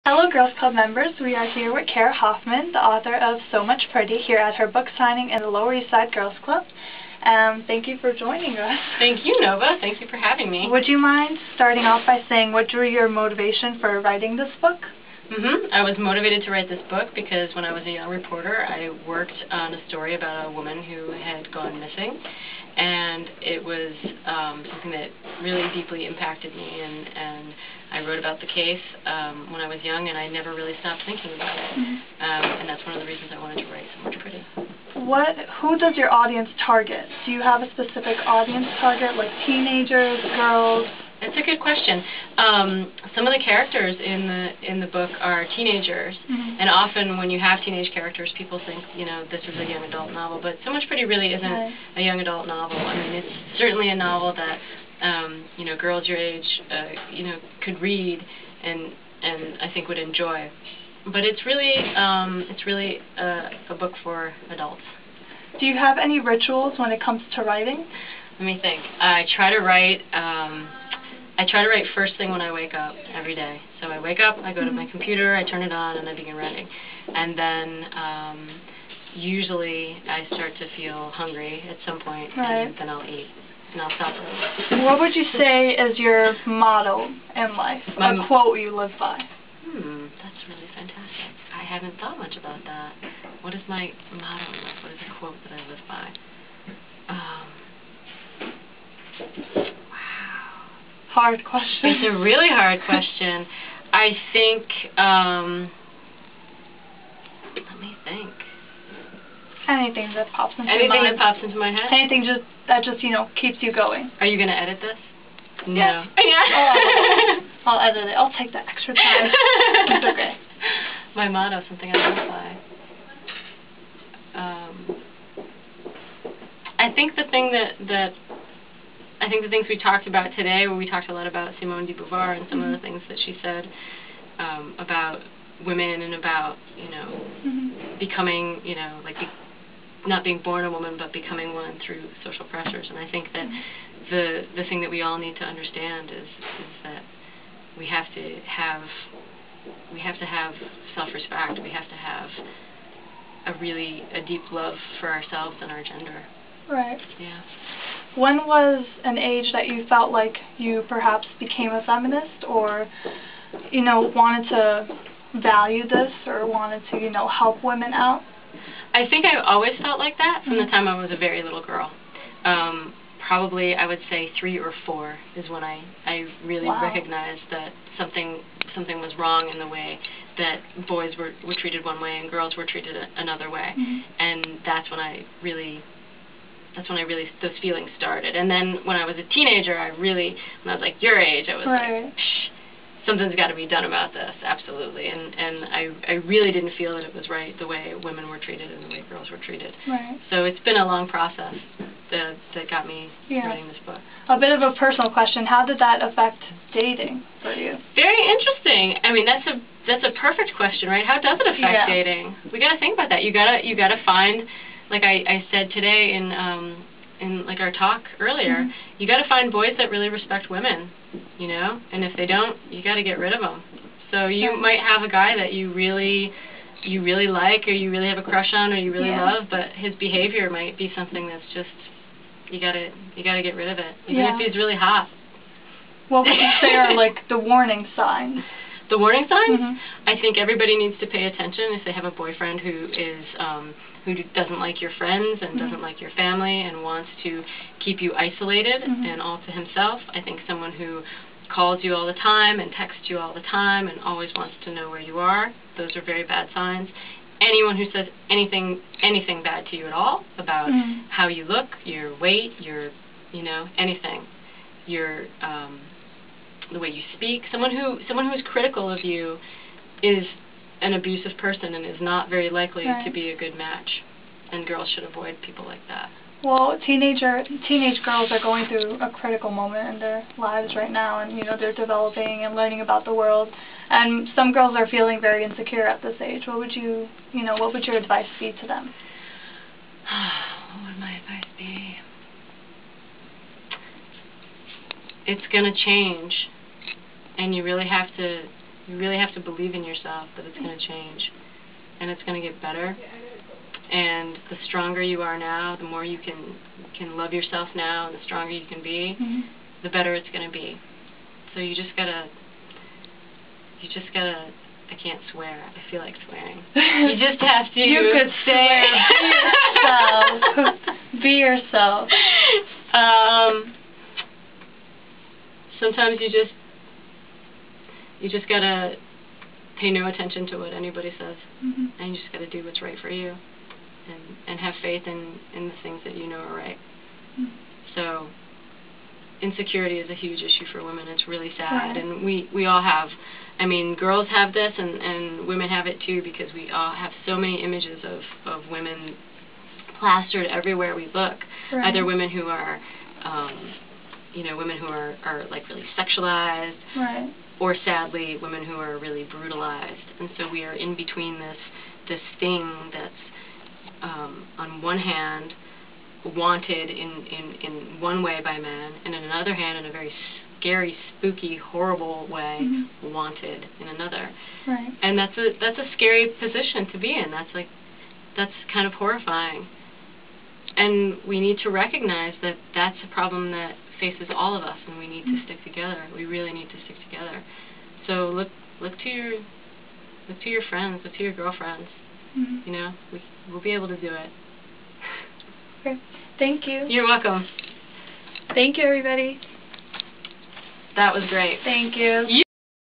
Hello Girls Club members, we are here with Cara Hoffman, the author of So Much Pretty, here at her book signing in the Lower East Side Girls Club. Thank you for joining us. Thank you, Nova. Thank you for having me. Would you mind starting off by saying what drew your motivation for writing this book? I was motivated to write this book because when I was a young reporter, I worked on a story about a woman who had gone missing, and it was something that really deeply impacted me, and I wrote about the case when I was young, and I never really stopped thinking about it, and that's one of the reasons I wanted to write So Much Pretty. Who does your audience target? Do you have a specific audience target, like teenagers, girls? That's a good question. Some of the characters in the book are teenagers, and often when you have teenage characters, people think, you know, this is a young adult novel, but So Much Pretty really isn't a young adult novel. I mean, it's certainly a novel that you know, girls your age, you know, could read and I think would enjoy. But it's really a book for adults. Do you have any rituals when it comes to writing? Let me think. I try to write first thing when I wake up every day. So I wake up, I go to my computer, I turn it on, and I begin writing. And then usually I start to feel hungry at some point, and then I'll eat. And I'll stop early. What would you say is your motto in life? A quote you live by? That's really fantastic. I haven't thought much about that. What is my motto in life? What is a quote that I live by? Wow. Hard question. It's a really hard question. I think, let me think. Anything that pops into your mind. Anything that pops into my head? Anything that just, you know, keeps you going. Are you going to edit this? No. Yeah. Oh, I'll edit it. I'll take that extra time. It's okay. My motto, something I live by. I think the thing the things we talked about today, where we talked a lot about Simone de Beauvoir and some of the things that she said about women and about, you know, becoming, you know, like not being born a woman, but becoming one through social pressures. And I think that the thing that we all need to understand is that we have to have self-respect. We have to have a deep love for ourselves and our gender. Right. Yeah. When was an age that you felt like you perhaps became a feminist, or, you know, wanted to value this, or wanted to, you know, help women out? I think I always felt like that from the time I was a very little girl. Probably, I would say 3 or 4 is when I really recognized that something was wrong in the way that boys were treated one way and girls were treated another way. And that's when those feelings started. And then when I was a teenager, when I was like your age, I was like, psh, something's got to be done about this, absolutely. And I really didn't feel that it was right the way women were treated and the way girls were treated. Right. So it's been a long process that got me writing this book. A bit of a personal question, how did that affect dating for you? Very interesting. I mean, that's a perfect question, right? How does it affect dating? We got to think about that. You gotta find, like I said today in like our talk earlier, you got to find boys that really respect women, you know, and if they don't, you got to get rid of them. So you might have a guy that you really like, or you really have a crush on, or you really love, but his behavior might be something that's just you gotta get rid of it, even if he's really hot. What would you say are like the warning signs? The warning signs? I think everybody needs to pay attention if they have a boyfriend who doesn't like your friends and doesn't like your family and wants to keep you isolated and all to himself. I think someone who calls you all the time and texts you all the time and always wants to know where you are, those are very bad signs. Anyone who says anything bad to you at all about how you look, your weight, your, you know, anything, your the way you speak, someone who is critical of you is an abusive person and is not very likely to be a good match, and girls should avoid people like that. Well, teenage girls are going through a critical moment in their lives right now, and, you know, they're developing and learning about the world, and some girls are feeling very insecure at this age. What would your advice be to them? What would my advice be? It's going to change, and you really have to You really have to believe in yourself that it's going to change, and it's going to get better. And the stronger you are now, the more you can love yourself now, and the stronger you can be, the better it's going to be. So you just gotta, I can't swear, I feel like swearing. You just have to. You could swear. Be yourself. Sometimes you just gotta pay no attention to what anybody says, and you just gotta do what's right for you, and have faith in the things that you know are right. So insecurity is a huge issue for women. It's really sad, and we all have. I mean, girls have this, and women have it too, because we all have so many images of women plastered everywhere we look. Either women who are, women who are like really sexualized, or sadly, women who are really brutalized. And so we are in between this thing that's, on one hand, wanted in one way by men, and in another hand, in a very scary, spooky, horrible way, wanted in another. And that's a scary position to be in. That's kind of horrifying. And we need to recognize that that's a problem that faces all of us, and we need to stick together. We really need to stick together. So look to your friends, look to your girlfriends. You know, we'll be able to do it. Okay. Thank you. You're welcome. Thank you, everybody. That was great. Thank you.